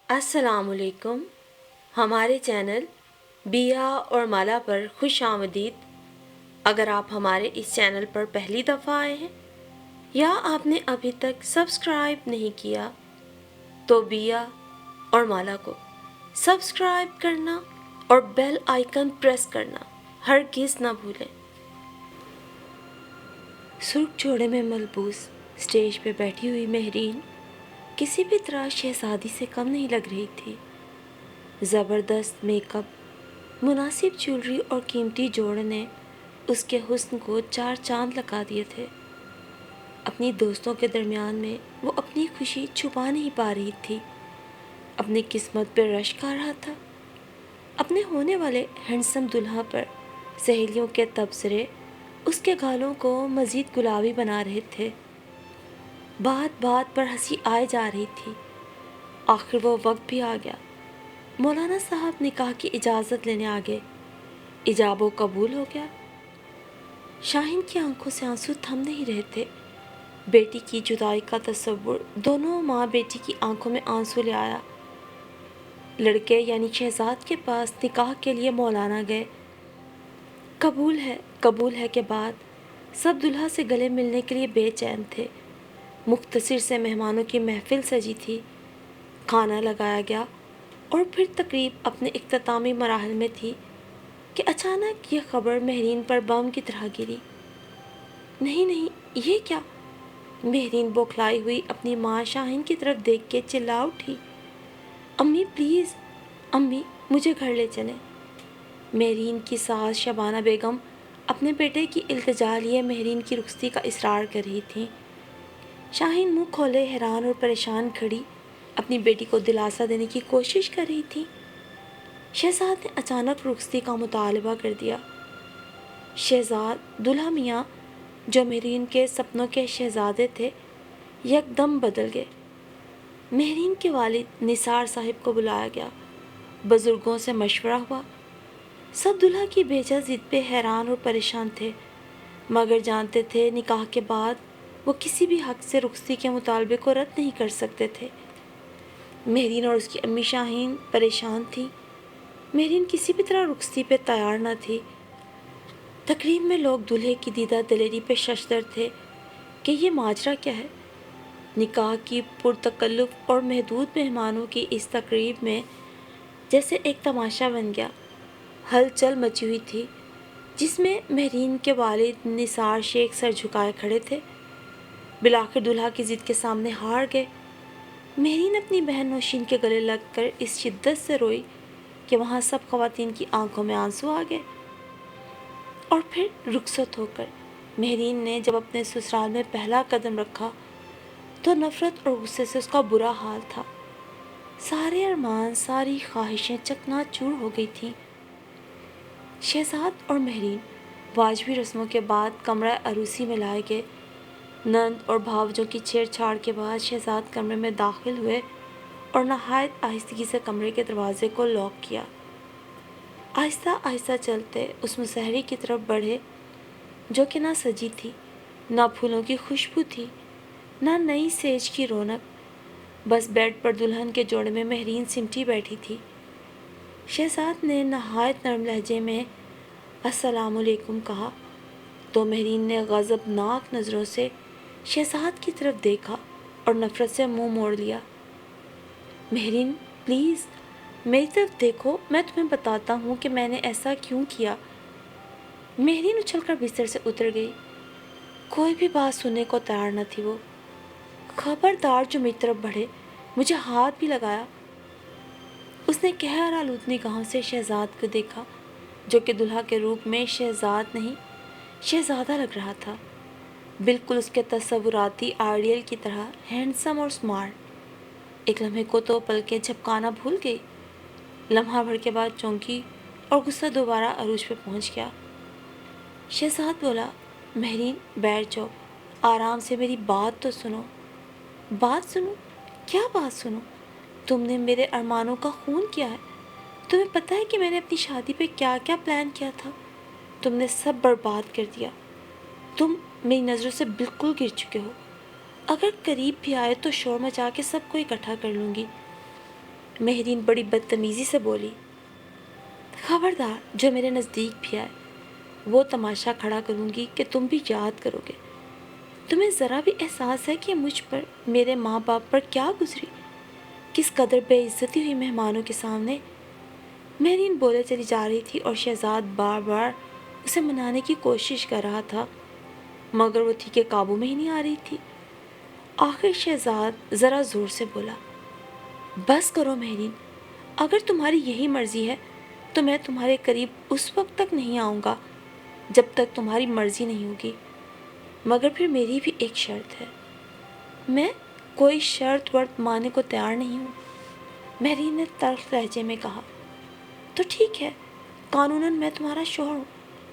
السلام علیکم. ہمارے چینل بیا اور مالا پر خوش آمدید. اگر آپ ہمارے اس چینل پر پہلی دفعہ آئے ہیں یا آپ نے ابھی تک سبسکرائب نہیں کیا تو بیا اور مالا کو سبسکرائب کرنا اور بیل آئیکن پریس کرنا ہرگز نہ بھولیں. سرخ جوڑے میں ملبوس اسٹیج پہ بیٹھی ہوئی مہرین کسی بھی طرح شہزادی سے کم نہیں لگ رہی تھی. زبردست میک اپ، مناسب جیولری اور قیمتی جوڑے نے اس کے حسن کو چار چاند لگا دیے تھے. اپنی دوستوں کے درمیان میں وہ اپنی خوشی چھپا نہیں پا رہی تھی. اپنی قسمت پہ رشک آ رہا تھا. اپنے ہونے والے ہینڈسم دلہا پر سہیلیوں کے تبصرے اس کے گالوں کو مزید گلابی بنا رہے تھے. بات بات پر ہنسی آئے جا رہی تھی. آخر وہ وقت بھی آ گیا. مولانا صاحب نکاح کی اجازت لینے آ گئے. ایجاب و قبول ہو گیا. شاہین کی آنکھوں سے آنسو تھم نہیں رہے تھے. بیٹی کی جدائی کا تصور دونوں ماں بیٹی کی آنکھوں میں آنسو لے آیا. لڑکے یعنی شہزاد کے پاس نکاح کے لیے مولانا گئے. قبول ہے کے بعد سب دلہا سے گلے ملنے کے لیے بے چین تھے. مختصر سے مہمانوں کی محفل سجی تھی. کھانا لگایا گیا اور پھر تقریب اپنے اختتامی مراحل میں تھی کہ اچانک یہ خبر مہرین پر بم کی طرح گری. نہیں یہ کیا؟ مہرین بوکھلائی ہوئی اپنی ماں شاہین کی طرف دیکھ کے چلا اٹھی. امی پلیز، امی مجھے گھر لے چلیں. مہرین کی ساس شبانہ بیگم اپنے بیٹے کی التجا لیے مہرین کی رخصتی کا اصرار کر رہی تھیں. شاہین منہ کھولے حیران اور پریشان کھڑی اپنی بیٹی کو دلاسا دینے کی کوشش کر رہی تھی. شہزاد نے اچانک رخصتی کا مطالبہ کر دیا. شہزاد دلہا میاں جو مہرین کے سپنوں کے شہزادے تھے یکدم بدل گئے. مہرین کے والد نثار صاحب کو بلایا گیا. بزرگوں سے مشورہ ہوا. سب دلہا کی بھیجا ضد پہ حیران اور پریشان تھے، مگر جانتے تھے نکاح کے بعد وہ کسی بھی حق سے رخصتی کے مطالبے کو رد نہیں کر سکتے تھے. مہرین اور اس کی امی شاہین پریشان تھی. مہرین کسی بھی طرح رخصتی پہ تیار نہ تھی. تقریب میں لوگ دلہے کی دیدہ دلیری پہ ششدر تھے کہ یہ ماجرا کیا ہے. نکاح کی پرتکلف اور محدود مہمانوں کی اس تقریب میں جیسے ایک تماشا بن گیا. ہلچل مچی ہوئی تھی جس میں مہرین کے والد نثار شیخ سر جھکائے کھڑے تھے. بالآخر دلہا کی ضد کے سامنے ہار گئے. مہرین اپنی بہن نوشین کے گلے لگ کر اس شدت سے روئی کہ وہاں سب خواتین کی آنکھوں میں آنسو آ گئے. اور پھر رخصت ہو کر مہرین نے جب اپنے سسرال میں پہلا قدم رکھا تو نفرت اور غصے سے اس کا برا حال تھا. سارے ارمان، ساری خواہشیں چکنا چور ہو گئی تھیں. شہزاد اور مہرین واجبی رسموں کے بعد کمرہ عروسی میں لائے گئے. نند اور بھاوجوں کی چھیڑ چھاڑ کے بعد شہزاد کمرے میں داخل ہوئے اور نہایت آہستگی سے کمرے کے دروازے کو لاک کیا. آہستہ آہستہ چلتے اس مسہری کی طرف بڑھے جو کہ نہ سجی تھی، نہ پھولوں کی خوشبو تھی، نہ نئی سیج کی رونق. بس بیڈ پر دلہن کے جوڑے میں مہرین سمٹی بیٹھی تھی. شہزاد نے نہایت نرم لہجے میں السلام علیکم کہا تو مہرین نے غضبناک نظروں سے شہزاد کی طرف دیکھا اور نفرت سے منہ موڑ لیا. مہرین پلیز میری طرف دیکھو، میں تمہیں بتاتا ہوں کہ میں نے ایسا کیوں کیا. مہرین اچھل کر بستر سے اتر گئی. کوئی بھی بات سننے کو تیار نہ تھی وہ. خبردار جو میری طرف بڑھے، مجھے ہاتھ بھی لگایا. اس نے قہر آلود نگاہوں سے شہزاد کو دیکھا جو کہ دلہا کے روپ میں شہزاد نہیں شہزادہ لگ رہا تھا، بالکل اس کے تصوراتی آئیڈیل کی طرح ہینڈسم اور سمارٹ. ایک لمحے کو تو پلکیں جھپکانا بھول گئی. لمحہ بھر کے بعد چونکی اور غصہ دوبارہ عروج پہ پہنچ گیا. شہزاد بولا، مہرین بیٹھ جاؤ، آرام سے میری بات تو سنو. بات سنو؟ کیا بات سنو؟ تم نے میرے ارمانوں کا خون کیا ہے. تمہیں پتہ ہے کہ میں نے اپنی شادی پہ کیا کیا پلان کیا تھا؟ تم نے سب برباد کر دیا. تم میری نظروں سے بالکل گر چکے ہو. اگر قریب بھی آئے تو شور مچا کے سب کو اکٹھا کر لوں گی. مہرین بڑی بدتمیزی سے بولی۔ خبردار جو میرے نزدیک بھی آئے وہ تماشا کھڑا کروں گی کہ تم بھی یاد کرو گے۔ تمہیں ذرا بھی احساس ہے کہ مجھ پر، میرے ماں باپ پر کیا گزری، کس قدر بے عزتی ہوئی مہمانوں کے سامنے۔ مہرین بولے چلی جا رہی تھی اور شہزاد بار بار اسے منانے کی کوشش کر رہا تھا، مگر وہ تھی کہ قابو میں ہی نہیں آ رہی تھی۔ آخر شہزاد ذرا زور سے بولا، بس کرو مہرین، اگر تمہاری یہی مرضی ہے تو میں تمہارے قریب اس وقت تک نہیں آؤں گا جب تک تمہاری مرضی نہیں ہوگی، مگر پھر میری بھی ایک شرط ہے۔ میں کوئی شرط ورط ماننے کو تیار نہیں ہوں، مہرین نے تلخ لہجے میں کہا۔ تو ٹھیک ہے، قانوناً میں تمہارا شوہر ہوں،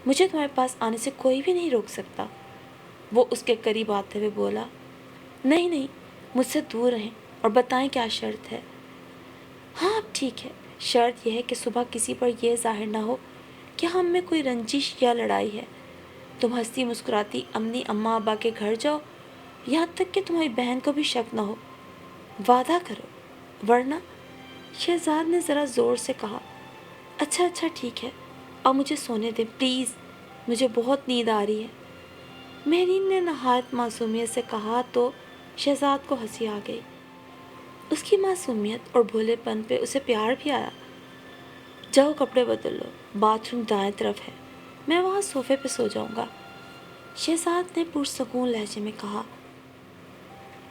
مجھے تمہارے پاس آنے سے کوئی بھی نہیں روک سکتا۔ وہ اس کے قریب آتے ہوئے بولا، نہیں نہیں، مجھ سے دور رہیں اور بتائیں کیا شرط ہے۔ ہاں اب ٹھیک ہے، شرط یہ ہے کہ صبح کسی پر یہ ظاہر نہ ہو کہ ہم میں کوئی رنجش یا لڑائی ہے۔ تم ہنستی مسکراتی اپنی اماں ابا کے گھر جاؤ، یہاں تک کہ تمہاری بہن کو بھی شک نہ ہو۔ وعدہ کرو، ورنہ… شہزاد نے ذرا زور سے کہا، اچھا اچھا ٹھیک ہے، اب مجھے سونے دیں پلیز، مجھے بہت نیند آ رہی ہے۔ مہرین نے نہایت معصومیت سے کہا تو شہزاد کو ہنسی آ گئی۔ اس کی معصومیت اور بھولے پن پہ اسے پیار بھی آیا۔ جاؤ کپڑے بدل لو، باتھ روم دائیں طرف ہے، میں وہاں صوفے پہ سو جاؤں گا، شہزاد نے پرسکون لہجے میں کہا۔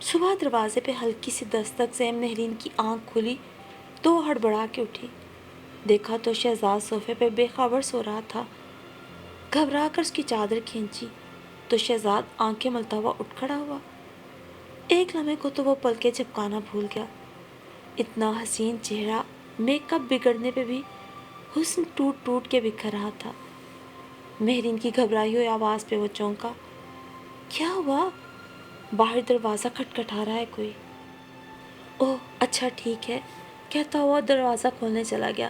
صبح دروازے پہ ہلکی سی دستک سے مہرین کی آنکھ کھلی تو وہ ہڑبڑا کے اٹھی۔ دیکھا تو شہزاد صوفے پہ بے خبر سو رہا تھا۔ گھبرا کر اس کی چادر کھینچی تو شہزاد آنکھیں ملتا ہوا اٹھ کھڑا ہوا۔ ایک لمحے کو تو وہ پلکیں جھپکانا بھول گیا۔ اتنا حسین چہرہ میک اپ بگڑنے پہ بھی حسن ٹوٹ ٹوٹ کے بکھر رہا تھا۔ مہرین کی گھبرائی ہوئی آواز پہ وہ چونکا۔ کیا ہوا؟ باہر دروازہ کھٹکھٹا رہا ہے کوئی۔ اوہ اچھا ٹھیک ہے، کہتا ہوا دروازہ کھولنے چلا گیا۔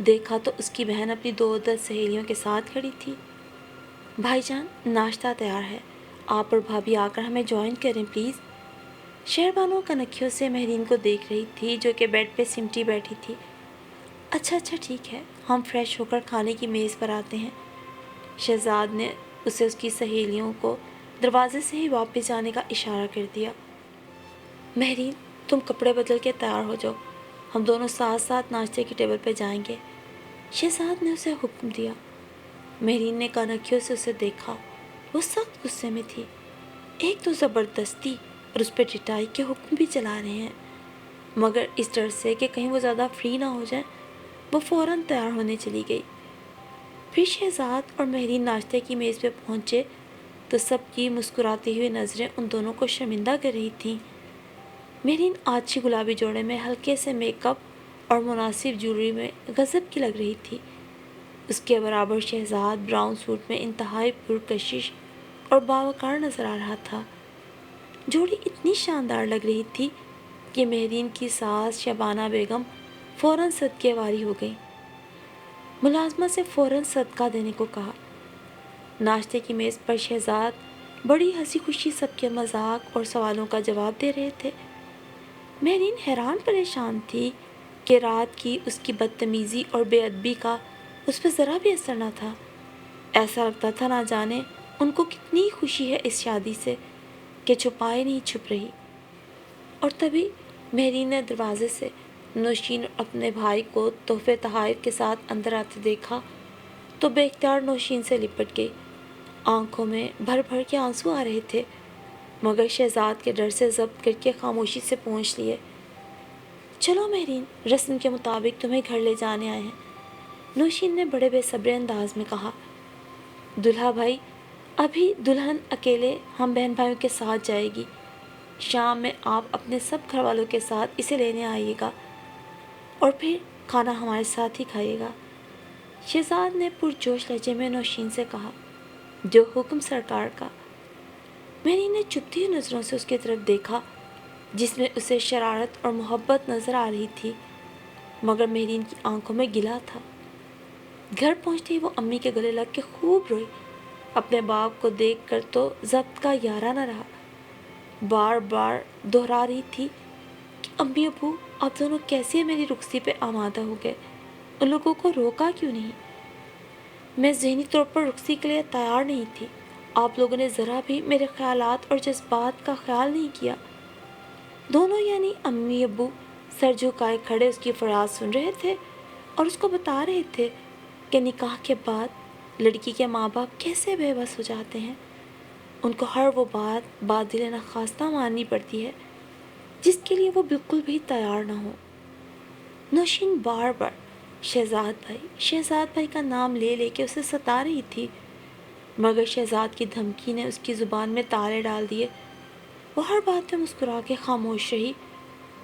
دیکھا تو اس کی بہن اپنی 2 سہیلیوں کے ساتھ کھڑی تھی۔ بھائی جان ناشتہ تیار ہے، آپ اور بھابھی آ کر ہمیں جوائن کریں پلیز۔ شہربانو کنکھیوں سے مہرین کو دیکھ رہی تھی جو کہ بیڈ پہ سمٹی بیٹھی تھی۔ اچھا اچھا ٹھیک ہے، ہم فریش ہو کر کھانے کی میز پر آتے ہیں۔ شہزاد نے اسے اس کی سہیلیوں کو دروازے سے ہی واپس جانے کا اشارہ کر دیا۔ مہرین تم کپڑے بدل کے تیار ہو جاؤ، ہم دونوں ساتھ ساتھ ناشتے کی ٹیبل پہ جائیں گے، شہزاد نے اسے حکم دیا۔ مہرین نے کنکھیوں سے اسے دیکھا، وہ سخت غصے میں تھی۔ ایک تو زبردستی اور اس پہ ٹٹائی کے حکم بھی چلا رہے ہیں، مگر اس ڈر سے کہ کہیں وہ زیادہ فری نہ ہو جائیں وہ فوراً تیار ہونے چلی گئی۔ پھر شہزاد اور مہرین ناشتے کی میز پہ پہنچے تو سب کی مسکراتی ہوئی نظریں ان دونوں کو شرمندہ کر رہی تھیں۔ مہرین آچھی گلابی جوڑے میں ہلکے سے میک اپ اور مناسب جویلری میں غضب کی لگ رہی تھی۔ اس کے برابر شہزاد براؤن سوٹ میں انتہائی پرکشش اور باوقار نظر آ رہا تھا۔ جوڑی اتنی شاندار لگ رہی تھی کہ مہرین کی ساس شبانہ بیگم فوراً صدقے واری ہو گئی۔ ملازمہ سے فوراً صدقہ دینے کو کہا۔ ناشتے کی میز پر شہزاد بڑی ہنسی خوشی سب کے مذاق اور سوالوں کا جواب دے رہے تھے۔ مہرین حیران پریشان تھی کہ رات کی اس کی بدتمیزی اور بے ادبی کا اس پہ ذرا بھی اثر نہ تھا۔ ایسا لگتا تھا نہ جانے ان کو کتنی خوشی ہے اس شادی سے کہ چھپائے نہیں چھپ رہی۔ اور تبھی مہرین نے دروازے سے نوشین اپنے بھائی کو تحفے تحائف کے ساتھ اندر آتے دیکھا تو بے اختیار نوشین سے لپٹ گئی۔ آنکھوں میں بھر بھر کے آنسو آ رہے تھے، مگر شہزاد کے ڈر سے ضبط کر کے خاموشی سے پوچھ لیے، چلو مہرین، رسم کے مطابق تمہیں گھر لے جانے آئے ہیں، نوشین نے بڑے بے صبر انداز میں کہا۔ دلہا بھائی، ابھی دلہن اکیلے ہم بہن بھائیوں کے ساتھ جائے گی، شام میں آپ اپنے سب گھر والوں کے ساتھ اسے لینے آئیے گا اور پھر کھانا ہمارے ساتھ ہی کھائیے گا، شہزاد نے پرجوش لہجے میں نوشین سے کہا۔ جو حکم سرکار کا۔ مہرین نے چبھتی ہوئی نظروں سے اس کی طرف دیکھا جس میں اسے شرارت اور محبت نظر آ رہی تھی، مگر مہرین کی آنکھوں میں گلا تھا۔ گھر پہنچتے ہی وہ امی کے گلے لگ کے خوب روئی۔ اپنے باپ کو دیکھ کر تو ضبط کا یارہ نہ رہا، بار بار دہرا رہی تھی، کہ امی ابو آپ دونوں کیسے میری رخصتی پہ آمادہ ہو گئے؟ ان لوگوں کو روکا کیوں نہیں؟ میں ذہنی طور پر رخصتی کے لیے تیار نہیں تھی۔ آپ لوگوں نے ذرا بھی میرے خیالات اور جذبات کا خیال نہیں کیا۔ دونوں یعنی امی ابو سر جھکائے کھڑے اس کی فریاد سن رہے تھے اور اس کو بتا رہے تھے کہ نکاح کے بعد لڑکی کے ماں باپ کیسے بے بس ہو جاتے ہیں۔ ان کو ہر وہ بات دل نخواستہ ماننی پڑتی ہے جس کے لیے وہ بالکل بھی تیار نہ ہو۔ نوشین بار بار شہزاد بھائی کا نام لے لے کے اسے ستا رہی تھی، مگر شہزاد کی دھمکی نے اس کی زبان میں تالے ڈال دیے۔ وہ ہر بات پہ مسکرا کے خاموش رہی،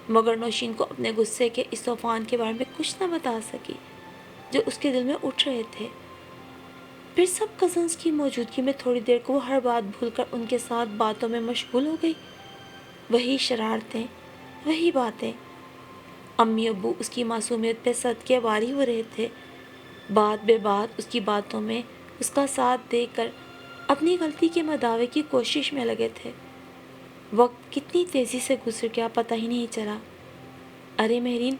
مگر نوشین کو اپنے غصے کے اس طوفان کے بارے میں کچھ نہ بتا سکی جو اس کے دل میں اٹھ رہے تھے۔ پھر سب کزنز کی موجودگی میں تھوڑی دیر کو وہ ہر بات بھول کر ان کے ساتھ باتوں میں مشغول ہو گئی۔ وہی شرارتیں، وہی باتیں۔ امی ابو اس کی معصومیت پہ صدقے واری ہو رہے تھے، بات بے بات اس کی باتوں میں اس کا ساتھ دے کر اپنی غلطی کے مداوے کی کوشش میں لگے تھے۔ وقت کتنی تیزی سے گزر گیا پتہ ہی نہیں چلا۔ ارے مہرین،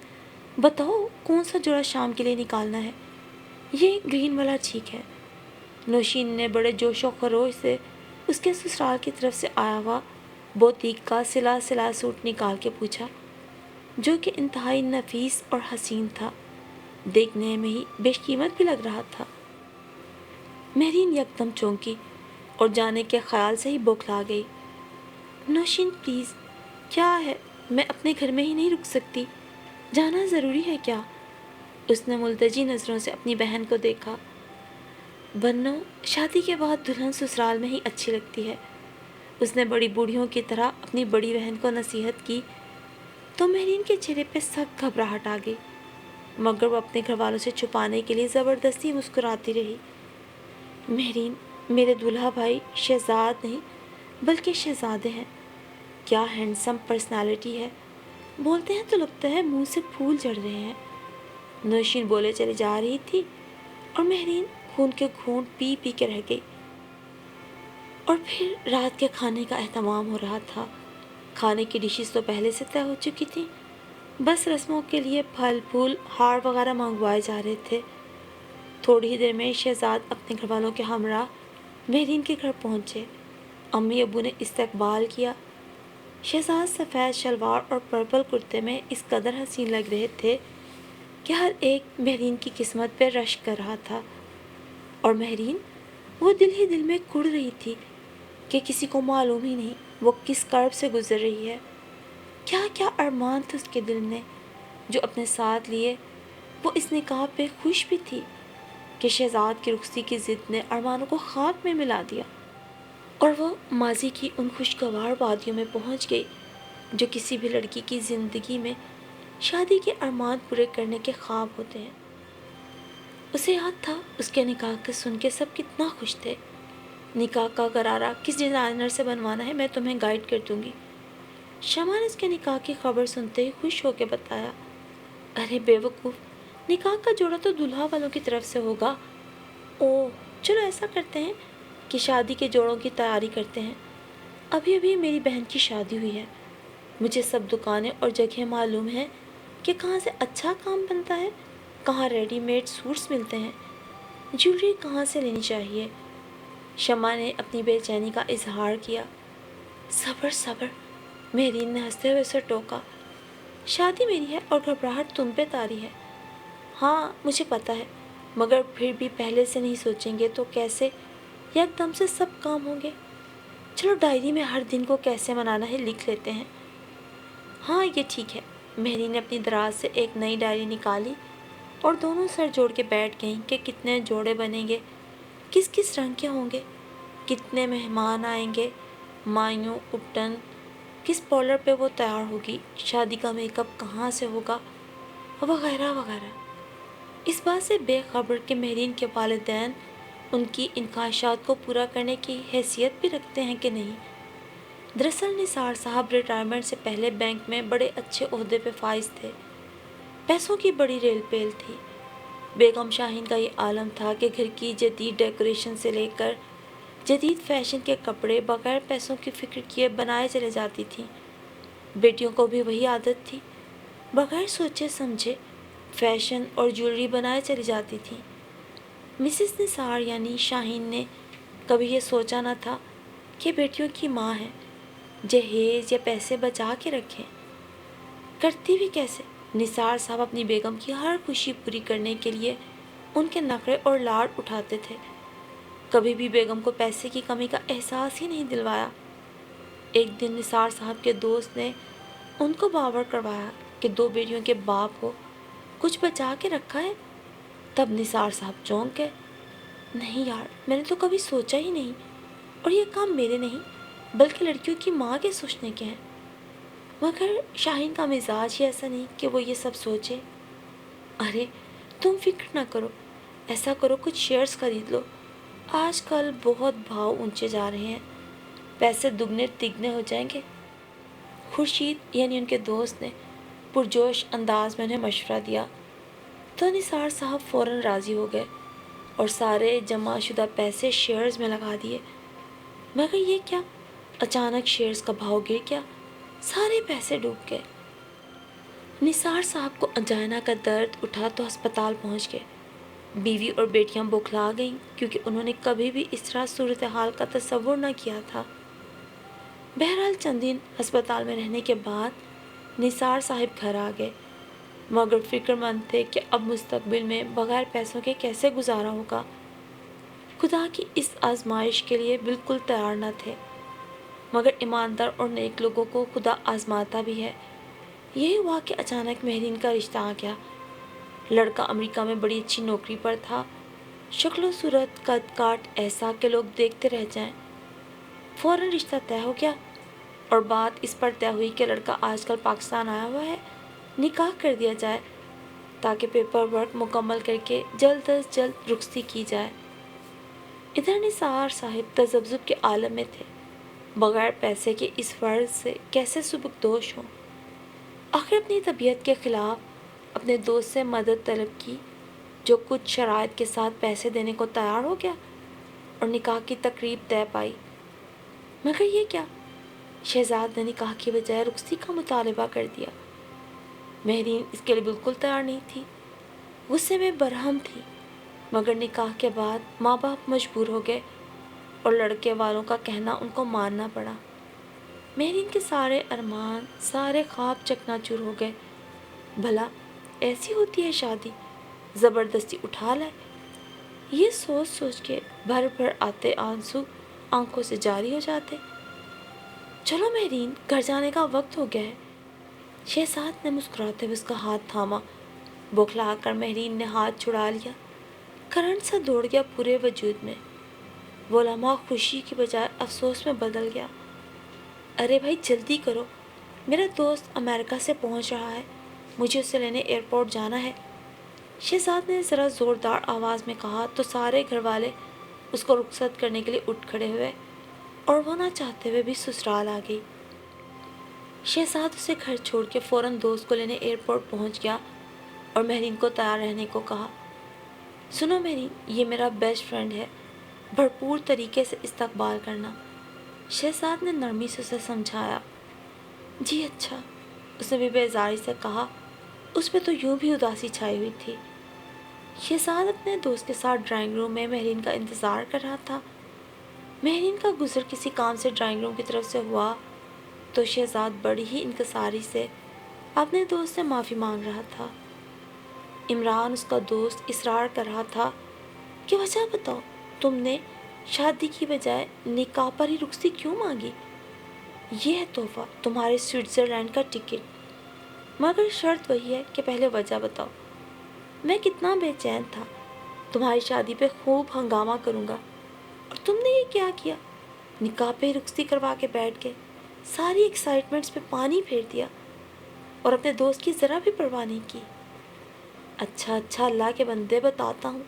بتاؤ کون سا جوڑا شام کے لیے نکالنا ہے؟ یہ گرین والا ٹھیک ہے۔ نوشین نے بڑے جوش و خروش سے اس کے سسرال کی طرف سے آیا ہوا بوتیک کا سلا سوٹ نکال کے پوچھا، جو کہ انتہائی نفیس اور حسین تھا، دیکھنے میں ہی بیش قیمت بھی لگ رہا تھا۔ مہرین یکدم چونکی اور جانے کے خیال سے ہی بوکھلا گئی۔ نوشین پلیز، کیا ہے؟ میں اپنے گھر میں ہی نہیں رک سکتی، جانا ضروری ہے کیا؟ اس نے ملتجی نظروں سے اپنی بہن کو دیکھا۔ بنو، شادی کے بعد دلہن سسرال میں ہی اچھی لگتی ہے، اس نے بڑی بوڑھیوں کی طرح اپنی بڑی بہن کو نصیحت کی تو مہرین کے چہرے پہ سخت گھبراہٹ آ گئی، مگر وہ اپنے گھر والوں سے چھپانے کے لیے زبردستی مسکراتی رہی۔ مہرین، میرے دولہا بھائی شہزاد نہیں بلکہ شہزادے ہیں، کیا ہینڈسم پرسنالٹی ہے، بولتے ہیں تو لگتا ہے منہ سے پھول جھڑ رہے ہیں۔ نوشین بولے چلی جا رہی تھی اور مہرین خون کے گھونٹ پی پی کے رہ گئی۔ اور پھر رات کے کھانے کا اہتمام ہو رہا تھا۔ کھانے کی ڈشز تو پہلے سے طے ہو چکی تھیں، بس رسموں کے لیے پھل پھول ہار وغیرہ منگوائے جا رہے تھے۔ تھوڑی ہی دیر میں شہزاد اپنے گھر والوں کے ہمراہ مہرین کے گھر پہنچے۔ امی ابو نے استقبال کیا۔ شہزاد سفید شلوار اور پرپل کرتے میں اس قدر حسین لگ رہے تھے کہ ہر ایک مہرین کی قسمت پہ رشک کر رہا تھا، اور مہرین وہ دل ہی دل میں کڑ رہی تھی کہ کسی کو معلوم ہی نہیں وہ کس کرب سے گزر رہی ہے۔ کیا کیا ارمان تھے اس کے دل نے جو اپنے ساتھ لیے۔ وہ اس نکاح پہ خوش بھی تھی کہ شہزاد کی رخصتی کی ضد نے ارمانوں کو خاک میں ملا دیا، اور وہ ماضی کی ان خوشگوار وادیوں میں پہنچ گئی جو کسی بھی لڑکی کی زندگی میں شادی کے ارمان پورے کرنے کے خواب ہوتے ہیں۔ اسے یاد تھا اس کے نکاح کے سن کے سب کتنا خوش تھے۔ نکاح کا غرارہ کس ڈیزائنر سے بنوانا ہے میں تمہیں گائیڈ کر دوں گی، شمع نے اس کے نکاح کی خبر سنتے ہی خوش ہو کے بتایا۔ ارے بے وقوف، نکاح کا جوڑا تو دلہا والوں کی طرف سے ہوگا۔ اوہ، چلو ایسا کرتے ہیں کہ شادی کے جوڑوں کی تیاری کرتے ہیں۔ ابھی میری بہن کی شادی ہوئی ہے، مجھے سب دکانیں اور جگہیں معلوم ہیں کہ کہاں سے اچھا کام بنتا ہے، کہاں ریڈی میڈ سوٹس ملتے ہیں، جیولری کہاں سے لینی چاہیے۔ شمع نے اپنی بے چینی کا اظہار کیا۔ صبر، مہرین نے ہنستے ہوئے اسے ٹوکا۔ شادی میری ہے اور گھبراہٹ تم پہ طاری ہے۔ ہاں مجھے پتا ہے، مگر پھر بھی پہلے سے نہیں سوچیں گے تو کیسے یک دم سے سب کام ہوں گے۔ چلو ڈائری میں ہر دن کو کیسے منانا ہے لکھ لیتے ہیں۔ ہاں یہ ٹھیک ہے۔ مہرین نے اپنی دراز سے ایک نئی ڈائری نکالی اور دونوں سر جوڑ کے بیٹھ گئیں کہ کتنے جوڑے بنیں گے، کس کس رنگ کے ہوں گے، کتنے مہمان آئیں گے، مایوں اپٹن کس پارلر پہ وہ تیار ہوگی، شادی کا میک اپ کہاں سے ہوگا، وغیرہ وغیرہ۔ اس بات سے بے خبر کہ مہرین کے والدین ان کی ان خواہشات کو پورا کرنے کی حیثیت بھی رکھتے ہیں کہ نہیں۔ دراصل نثار صاحب ریٹائرمنٹ سے پہلے بینک میں بڑے اچھے عہدے پہ فائز تھے، پیسوں کی بڑی ریل پیل تھی۔ بیگم شاہین کا یہ عالم تھا کہ گھر کی جدید ڈیکوریشن سے لے کر جدید فیشن کے کپڑے بغیر پیسوں کی فکر کیے بنائے چلے جاتی تھیں۔ بیٹیوں کو بھی وہی عادت تھی، بغیر سوچے سمجھے فیشن اور جیولری بنائے چلی جاتی تھیں۔ مسز نثار یعنی شاہین نے کبھی یہ سوچا نہ تھا کہ بیٹیوں کی ماں ہے، جہیز یا پیسے بچا کے رکھیں۔ کرتی بھی کیسے؟ نثار صاحب اپنی بیگم کی ہر خوشی پوری کرنے کے لیے ان کے نخرے اور لاڈ اٹھاتے تھے، کبھی بھی بیگم کو پیسے کی کمی کا احساس ہی نہیں دلوایا۔ ایک دن نثار صاحب کے دوست نے ان کو باور کروایا کہ 2 بیٹیوں کے باپ ہو، کچھ بچا کے رکھا ہے۔ تب نثار صاحب چونک گئے۔ نہیں یار، میں نے تو کبھی سوچا ہی نہیں، اور یہ کام میرے نہیں بلکہ لڑکیوں کی ماں کے سوچنے کے ہیں۔ مگر شاہین کا مزاج ہی ایسا نہیں کہ وہ یہ سب سوچے۔ ارے تم فکر نہ کرو، ایسا کرو کچھ شیئرز خرید لو، آج کل بہت بھاؤ اونچے جا رہے ہیں، پیسے دگنے تگنے ہو جائیں گے۔ خورشید یعنی ان کے دوست نے پرجوش انداز میں انہیں مشورہ دیا تو نثار صاحب فوراً راضی ہو گئے اور سارے جمع شدہ پیسے شیئرز میں لگا دیے۔ مگر یہ کیا، اچانک شیئرز کا بھاؤ گر گیا، سارے پیسے ڈوب گئے۔ نثار صاحب کو انجائنا کا درد اٹھا تو ہسپتال پہنچ گئے۔ بیوی اور بیٹیاں بوکھلا گئیں کیونکہ انہوں نے کبھی بھی اس طرح صورتحال کا تصور نہ کیا تھا۔ بہرحال چند دن ہسپتال میں رہنے کے بعد نثار صاحب گھر آ گئے، مگر فکر مند تھے کہ اب مستقبل میں بغیر پیسوں کے کیسے گزارا ہوگا۔ خدا کی اس آزمائش کے لیے بالکل تیار نہ تھے، مگر ایماندار اور نیک لوگوں کو خدا آزماتا بھی ہے۔ یہی ہوا کہ اچانک مہرین کا رشتہ آ گیا۔ لڑکا امریکہ میں بڑی اچھی نوکری پر تھا، شکل و صورت قد کاٹ ایسا کہ لوگ دیکھتے رہ جائیں۔ فوراً رشتہ طے ہو گیا اور بات اس پر طے ہوئی کہ لڑکا آج کل پاکستان آیا ہوا ہے، نکاح کر دیا جائے تاکہ پیپر ورک مکمل کر کے جلد از جلد رخصتی کی جائے۔ ادھر نثار صاحب تذبذب کے عالم میں تھے، بغیر پیسے کے اس فرض سے کیسے سبکدوش ہوں۔ آخر اپنی طبیعت کے خلاف اپنے دوست سے مدد طلب کی، جو کچھ شرائط کے ساتھ پیسے دینے کو تیار ہو گیا اور نکاح کی تقریب طے پائی۔ مگر یہ کیا، شہزاد نے نکاح کی بجائے رخصتی کا مطالبہ کر دیا۔ مہرین اس کے لیے بالکل تیار نہیں تھی، غصے میں برہم تھی، مگر نکاح کے بعد ماں باپ مجبور ہو گئے اور لڑکے والوں کا کہنا ان کو ماننا پڑا۔ مہرین کے سارے ارمان، سارے خواب چکنا چور ہو گئے۔ بھلا ایسی ہوتی ہے شادی، زبردستی اٹھا لائے؟ یہ سوچ سوچ کے بھر بھر آتے آنسو آنکھوں سے جاری ہو جاتے۔ چلو مہرین، گھر جانے کا وقت ہو گیا ہے۔ شہزاد نے مسکراتے ہوئے اس کا ہاتھ تھاما۔ بوکھلا کر مہرین نے ہاتھ چھڑا لیا، کرنٹ سا دوڑ گیا پورے وجود میں۔ وہ لمحہ خوشی کی بجائے افسوس میں بدل گیا۔ ارے بھائی جلدی کرو، میرا دوست امریکہ سے پہنچ رہا ہے، مجھے اسے لینے ایئرپورٹ جانا ہے۔ شہزاد نے ذرا زوردار آواز میں کہا تو سارے گھر والے اس کو رخصت کرنے کے لیے اٹھ کھڑے ہوئے اور وہ نہ چاہتے ہوئے بھی سسرال آ گئی۔ شہزاد اسے گھر چھوڑ کے فوراً دوست کو لینے ایئرپورٹ پہنچ گیا اور مہرین کو تیار رہنے کو کہا۔ سنو مہرین، یہ میرا بیسٹ فرینڈ ہے، بھرپور طریقے سے استقبال کرنا۔ شہزاد نے نرمی سے اسے سمجھایا۔ جی اچھا، اس نے بھی بیزاری سے کہا، اس پہ تو یوں بھی اداسی چھائی ہوئی تھی۔ شہزاد اپنے دوست کے ساتھ ڈرائنگ روم میں مہرین کا انتظار کر رہا تھا۔ مہرین کا گزر کسی کام سے ڈرائنگ روم کی طرف سے ہوا تو شہزاد بڑی ہی انکساری سے اپنے دوست سے معافی مانگ رہا تھا۔ عمران اس کا دوست اصرار کر رہا تھا کہ وجہ بتاؤ، تم نے شادی کی بجائے نکاح پر ہی رخصتی کیوں مانگی؟ یہ ہے تحفہ، تمہارے سوئٹزرلینڈ کا ٹکٹ، مگر شرط وہی ہے کہ پہلے وجہ بتاؤ۔ میں کتنا بے چین تھا، تمہاری شادی پہ خوب ہنگامہ کروں گا، اور تم نے یہ کیا کیا، نکاح پہ ہی رخصتی کروا کے بیٹھ گئے، ساری ایکسائٹمنٹس پہ پانی پھیر دیا اور اپنے دوست کی ذرا بھی پرواہ نہیں کی۔ اچھا اچھا، اللہ کے بندے بتاتا ہوں،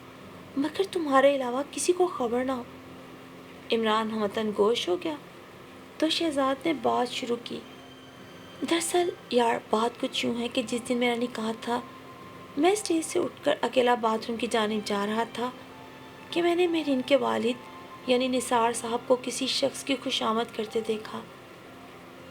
مگر تمہارے علاوہ کسی کو خبر نہ ہو۔ عمران ہمتن گوش ہو گیا تو شہزاد نے بات شروع کی۔ دراصل یار بات کچھ یوں ہے کہ جس دن میرا نکاح تھا، میں اسٹیج سے اٹھ کر اکیلا باتھ روم کی جانب جا رہا تھا کہ میں نے مہرین کے والد یعنی نثار صاحب کو کسی شخص کی خوشامد کرتے دیکھا۔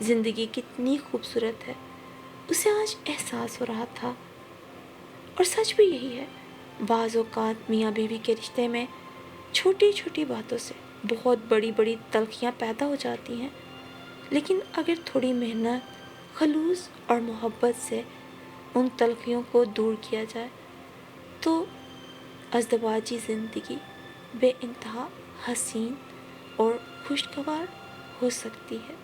زندگی کتنی خوبصورت ہے اسے آج احساس ہو رہا تھا۔ اور سچ بھی یہی ہے، بعض اوقات میاں بیوی کے رشتے میں چھوٹی چھوٹی باتوں سے بہت بڑی بڑی تلخیاں پیدا ہو جاتی ہیں، لیکن اگر تھوڑی محنت، خلوص اور محبت سے ان تلخیوں کو دور کیا جائے تو ازدواجی زندگی بے انتہا حسین اور خوشگوار ہو سکتی ہے۔